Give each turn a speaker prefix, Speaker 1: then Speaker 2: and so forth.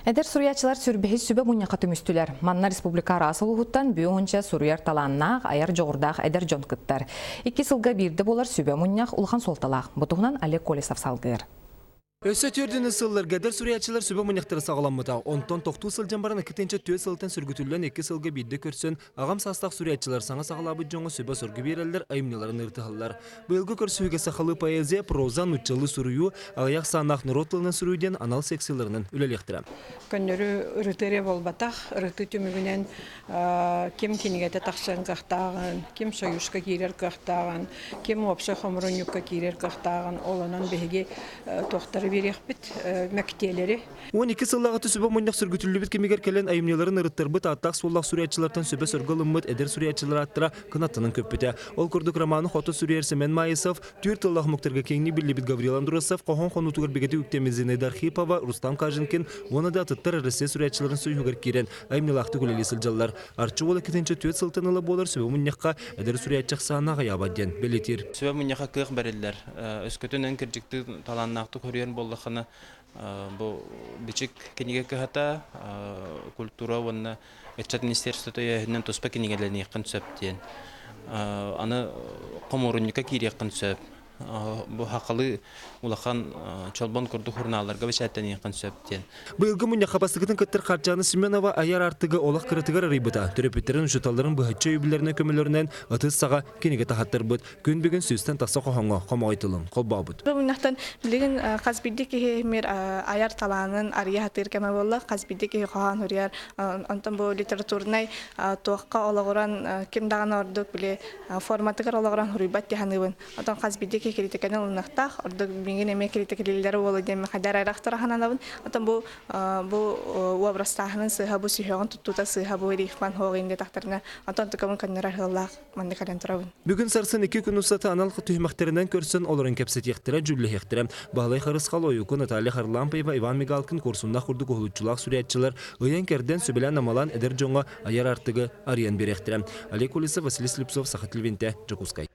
Speaker 1: Эдер сурьячылар сүрбехи сүбе мұньяқа түмістілер. Манна республика арасы ұлғыттан бүйі онча сурьяр таланнақ, аяр жоғырдақ эдер жон кыттар. 2 сылға бірді болар сүбе мұньяқ ұлған солталақ. Бұтығынан Олег Колесов салғыр.
Speaker 2: Өсі түрдіні сыллар гәдір сүрячылар сүбе мұньяқтары сағаламыда. Онтон тоқту сылжан баран 2-2 сылтан сүргітілген 2 сылға бірді көрсін, ағам састақ сүрячылар саңа сағалабы жоңы сүбе сұрғы берелдер айымныларын ұртығалар. Бұйылғы көрсіуге сақалы поэзия, проза, нұтчылы сүрую, ағаяқ саңақ нұротылының сүрүйден анал сексиларының үлелектірі.
Speaker 3: Көннөрү ырытыре болбатах, ырыты түмүгүнен кем кинигете тахсан кахтаган, кем союзка кирер кахтаган, кем опса хомронюкка кирер кахтаган, олонан беге тохтары берекбит мәктелери.
Speaker 2: 12 сыллағаты сүбе мұньяқ сүргітілі кемегер келен айымныларын ырыттырбыт аттақ соллақ сүрячылардан сүбе сұрғылымыт әдер сүрячылар аттыра қынаттының көппіті. Ол күрдік романы хоты сүрер Семен Майысов, түйір тыллақ мұқтырға кеңні білібіт Гаврил Андросов, қоғын қонутығыр бегеті үктемізіне Дархипова, Рустам Кажынкин, оны да аттыттар әресе сүрячыларын сұйығыр керен айымнылақты көлелі сылжалар. Арчы ол 2-2 сылтанылы болар сүбе мұньяққа әдер сүрячақ сағанаға ябаден белетер.
Speaker 4: Сүбе мұньяққа кық бәрелер. Өскөтін әнкіржікті таланнақты көрген болдықыны бұл бичік кенеге көхата культура онына Этчат министерството яһинен тоспа кенегелеріне еқін сөптен. Аны қоморынника кире еқін сөп. Бұл хақылы улахан чолбон күрді хурналарға бәшәттен еқін сөптен.
Speaker 2: Бұйылғы мұньяққа басығытын көттір Қарчаны Семенова аяр артығы олақ қырытығар арайбыта. Түрепеттерін ұшыталарын бұхатчы өйбілеріне көмілерінен ұтыз саға кенеге тахаттыр бұд. Көн бігін сөйістен тақса қоғанға қомағайтылын, қолба бұд.
Speaker 5: Бұл мұнақтан білігін қазбейді кеймер аяр таланын ария хатыр кәмі болы. Қазбейді кей қоған үрияр. Онтан бұл литературнай тоққа олағыран кемдаған ордық біле форматығар олағыран үрібат деханығын. Онтан қазбейді критиканы улнахтах ордук биңин эме критикалилери болу деми хадар айрактар хананабын атан бу образтахын сыха бу сүйөгөн туттута сыха бу рифман хогинде тактарына атан тукамын каннара хыллах манды калентарабын
Speaker 2: Бүгін сарсын 2 күн усаты анал түймәктеринен көрсін оларын кепсет яктыра жүлле яктыра Бағлай Харысқал ойуку Наталья Харлампаева Иван Мигалкин курсунда курдук улуччулак сүрячылар ыян керден сөбелен амалан эдер жоңа аяр артыгы ариян беректире Олег Колесов, Василий Слепцов, Сахат Левенте, Жакускай.